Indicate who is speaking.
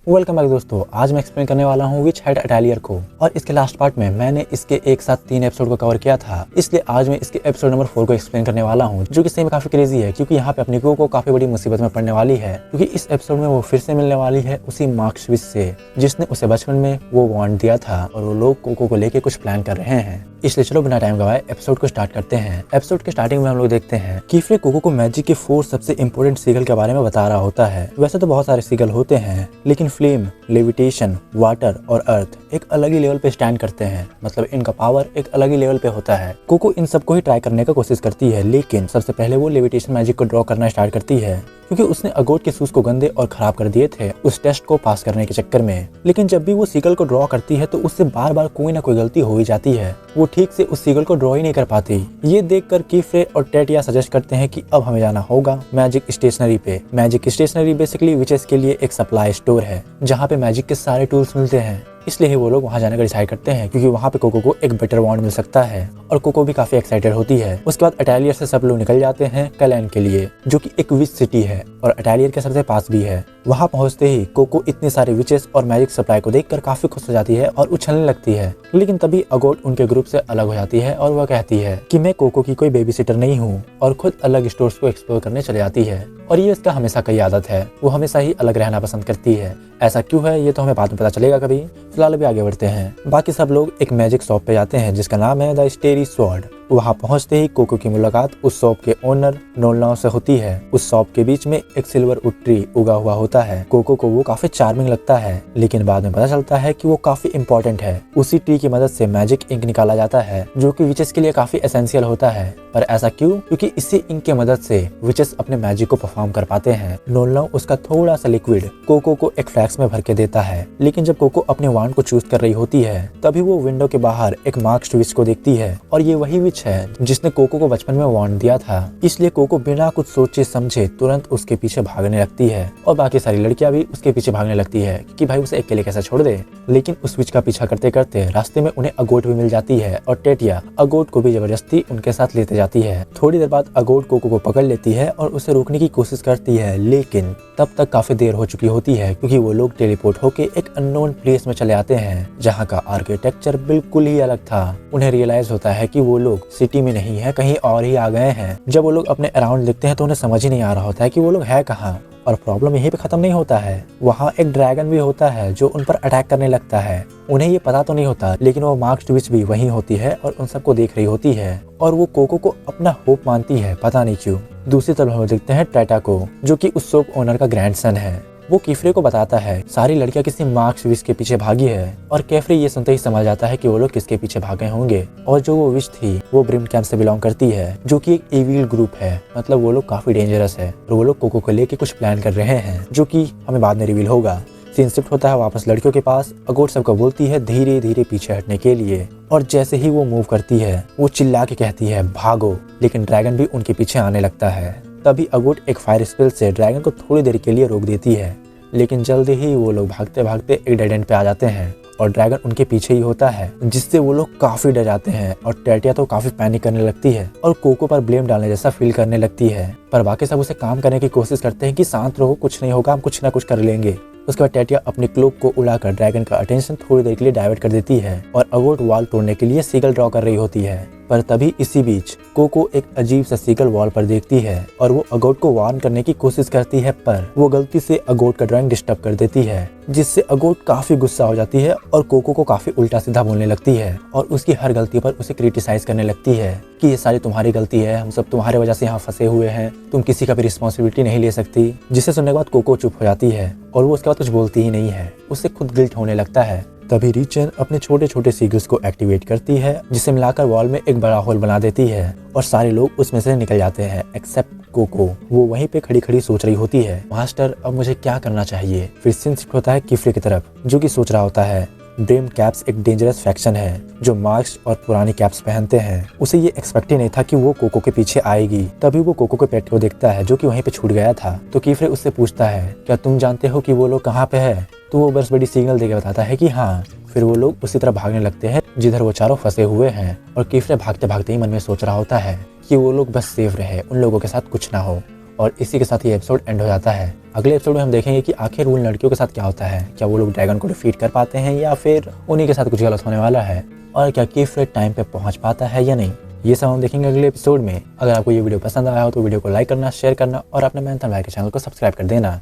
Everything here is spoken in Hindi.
Speaker 1: वेलकम बैक दोस्तों। आज मैं एक्सप्लेन करने वाला हूँ विच हेड अटैलियर को, और इसके लास्ट पार्ट में मैंने इसके एक साथ 3 एपिसोड को कवर किया था, इसलिए आज मैं इसके एपिसोड नंबर 4 को एक्सप्लेन करने वाला हूँ, जो कि सही में काफी क्रेजी है क्योंकि यहाँ पे अपनी को काफी बड़ी मुसीबत में पड़ने वाली है, क्योंकि इस एपिसोड में वो फिर से मिलने वाली है उसी मार्क स्विच से जिसने उसे बचपन में वो वार्न दिया था, और वो लोग कोको को लेके कुछ प्लान कर रहे हैं। इसलिए चलो बिना टाइम गवाए एपिसोड को स्टार्ट करते हैं। एपिसोड के स्टार्टिंग में हम लोग देखते हैं कीफ्रे कोको को मैजिक के 4 सबसे इंपॉर्टेंट सीगल के बारे में बता रहा होता है। वैसे तो बहुत सारे सीगल होते हैं, लेकिन फ्लेम, लेविटेशन, वाटर और अर्थ एक अलग ही लेवल पे स्टैंड करते हैं, मतलब इनका पावर एक अलग ही लेवल पे होता है। कोको इन सबको ही ट्राई करने का कोशिश करती है, लेकिन सबसे पहले वो लेविटेशन मैजिक को ड्रॉ करना स्टार्ट करती है क्योंकि उसने अगोट के शूज को गंदे और खराब कर दिए थे उस टेस्ट को पास करने के चक्कर में। लेकिन जब भी वो सीगल को ड्रॉ करती है तो उससे बार बार कोई ना कोई गलती हो ही जाती है, वो ठीक से उस सीगल को ड्रॉ ही नहीं कर पाती। ये देखकर कीफ्रे और टेटिया सजेस्ट करते हैं कि अब हमें जाना होगा मैजिक स्टेशनरी पे। मैजिक स्टेशनरी बेसिकली विचेस के लिए एक सप्लाई स्टोर है जहाँ पे मैजिक के सारे टूल्स मिलते हैं, इसलिए ही वो लोग वहाँ जाने का डिसाइड करते हैं क्योंकि वहाँ पे कोको को एक बेटर वॉन्ड मिल सकता है, और कोको भी काफी एक्साइटेड होती है। उसके बाद अटैलियर से सब लोग निकल जाते हैं कैलैन के लिए, जो कि एक विच सिटी है और अटैलियर के सबसे पास भी है। वहाँ पहुँचते ही कोको इतने सारे विचेस और मैजिक सप्लाई को देखकर काफी खुश हो जाती है और उछलने लगती है, लेकिन तभी अगोट उनके ग्रुप से अलग हो जाती है और वह कहती है कि मैं कोको की कोई बेबी सिटर नहीं हूँ, और खुद अलग स्टोर्स को एक्सप्लोर करने चले जाती है। और ये इसका हमेशा की आदत है, वो हमेशा ही अलग रहना पसंद करती है। ऐसा क्यों है ये तो हमें बाद में पता चलेगा कभी, फिलहाल भी आगे बढ़ते हैं। बाकी सब लोग एक मैजिक शॉप पे जाते हैं जिसका नाम है द स्टेरी स्वॉर्ड। वहाँ पहुँचते ही कोको की मुलाकात उस शॉप के ओनर नोलनाओ से होती है। उस शॉप के बीच में एक सिल्वर वुड ट्री उगा हुआ होता है। कोको को वो काफी चार्मिंग लगता है, लेकिन बाद में पता चलता है कि वो काफी इंपॉर्टेंट है। उसी ट्री की मदद से मैजिक इंक निकाला जाता है, जो कि विचेस के लिए काफी एसेंशियल होता है। पर ऐसा क्यों? क्योंकि इसी इंक की मदद से विचेस अपने मैजिक को परफॉर्म कर पाते हैं। नोलनाओ उसका थोड़ा सा लिक्विड कोको को एक फ्लैक्स में भर के देता है, लेकिन जब कोको अपने वांड को चूज कर रही होती है तभी वो विंडो के बाहर एक मार्क विच को देखती है, और ये वही विच है जिसने कोको को बचपन में वार्न दिया था। इसलिए कोको बिना कुछ सोचे समझे तुरंत उसके पीछे भागने लगती है, और बाकी सारी लड़कियां भी उसके पीछे भागने लगती है कि भाई उसे अकेले कैसे छोड़ दे। लेकिन उस विच का पीछा करते करते रास्ते में उन्हें अगोट भी मिल जाती है, और टेटिया अगोट को भी जबरदस्ती उनके साथ लेते जाती है। थोड़ी देर बाद अगोट कोको को पकड़ लेती है और उसे रोकने की कोशिश करती है, लेकिन तब तक काफी देर हो चुकी होती है क्योंकि वो लोग टेलीपोर्ट होके एक अननोन प्लेस में चले आते हैं जहाँ का आर्किटेक्चर बिल्कुल ही अलग था। उन्हें रियलाइज होता है कि वो लोग सिटी में नहीं है, कहीं और ही आ गए हैं। जब वो लोग अपने अराउंड देखते हैं तो उन्हें समझ ही नहीं आ रहा होता है कि वो लोग है कहाँ। और प्रॉब्लम यहीं पे खत्म नहीं होता है, वहाँ एक ड्रैगन भी होता है जो उन पर अटैक करने लगता है। उन्हें ये पता तो नहीं होता, लेकिन वो मार्क विच भी वहीं होती है और उन सबको देख रही होती है, और वो कोको को अपना होप मानती है, पता नहीं क्यों। दूसरी तरफ हम देखते हैं टाटा को, जो कि उस शॉप ओनर का ग्रैंडसन है। वो कीफ्रे को बताता है सारी लड़कियां किसी मार्क विच के पीछे भागी है, और कैफ्रे ये सुनते ही समझ जाता है कि वो लोग किसके पीछे भागे होंगे। और जो वो विच थी वो ब्रिम कैंप से बिलोंग करती है, जो कि एक इविल ग्रुप है, मतलब वो लोग काफी डेंजरस है, और वो लोग कोको को लेके कुछ प्लान कर रहे हैं जो कि हमें बाद में रिवील होगा। सीन शिफ्ट होता है वापस लड़कियों के पास। अगोट सबको बोलती है धीरे धीरे पीछे हटने के लिए, और जैसे ही वो मूव करती है वो चिल्ला के कहती है भागो, लेकिन ड्रैगन भी उनके पीछे आने लगता है। तभी अगोट एक फायर स्पेल से ड्रैगन को थोड़ी देर के लिए रोक देती है, लेकिन जल्दी ही वो लोग भागते भागते एक डेड एंड पे आ जाते हैं और ड्रैगन उनके पीछे ही होता है, जिससे वो लोग काफी डर जाते हैं। और टेटिया तो काफी पैनिक करने लगती है और कोको पर ब्लेम डालने जैसा फील करने लगती है, पर बाकी सब उसे काम करने की कोशिश करते हैं कि शांत रहो, कुछ नहीं होगा, हम कुछ ना कुछ कर लेंगे। उसके बाद टेटिया अपनी क्लोक को उड़ाकर ड्रैगन का अटेंशन थोड़ी देर के लिए डाइवर्ट कर देती है, और अगोट वॉल तोड़ने के लिए सीगल ड्रॉ कर रही होती है। पर तभी इसी बीच कोको एक अजीब सा सीगल वॉल पर देखती है, और वो अगोट को वार्न करने की कोशिश करती है, पर वो गलती से अगोट का ड्राइंग डिस्टर्ब कर देती है, जिससे अगोट काफी गुस्सा हो जाती है और कोको को काफी उल्टा सीधा बोलने लगती है, और उसकी हर गलती पर उसे क्रिटिसाइज करने लगती है कि ये सारी तुम्हारी गलती है, हम सब तुम्हारे वजह से यहाँ फंसे हुए हैं, तुम किसी का भी रिस्पॉन्सिबिलिटी नहीं ले सकती। जिसे सुनने के बाद कोको चुप हो जाती है और वो उसके बाद कुछ बोलती ही नहीं है, उससे खुद गिल्ट होने लगता है। तभी रीचन अपने छोटे छोटे सीगल्स को एक्टिवेट करती है, जिसे मिलाकर वॉल में एक बड़ा होल बना देती है, और सारे लोग उसमें से निकल जाते हैं एक्सेप्ट कोको। वो वहीं पे खड़ी खड़ी सोच रही होती है, मास्टर अब मुझे क्या करना चाहिए। फिर सीन शिफ्ट होता है कीफ्रे की तरफ, जो कि सोच रहा होता है ब्रिम कैप्स एक डेंजरस फैक्शन है जो मार्क्स और पुरानी कैप्स पहनते हैं। उसे ये एक्सपेक्ट ही नहीं था कि वो कोको के पीछे आएगी। तभी वो कोको के पेट को देखता है जो कि वहीं पे छूट गया था। तो कीफ्रे उससे पूछता है क्या तुम जानते हो कि वो लोग कहाँ पे है? तो वो बस बड़ी सिग्नल देकर बताता है कि हाँ। फिर वो लोग उसी तरह भागने लगते हैं जिधर वो चारों फंसे हुए हैं, और कीफ्रे भागते भागते ही मन में सोच रहा होता है कि वो लोग बस सेफ रहे, उन लोगों के साथ कुछ ना हो। और इसी के साथ ये एपिसोड एंड हो जाता है। अगले एपिसोड में हम देखेंगे कि आखिर उन लड़कियों के साथ क्या होता है, क्या वो लोग ड्रैगन को डिफीट कर पाते हैं या फिर उन्हीं के साथ कुछ गलत होने वाला है, और क्या कीफ्रेड टाइम पे पहुंच पाता है या नहीं। ये सब हम देखेंगे अगले एपिसोड में। अगर आपको ये वीडियो पसंद आया हो तो वीडियो को लाइक करना, शेयर करना और अपने मेहनत भाई के चैनल को सब्सक्राइब कर देना।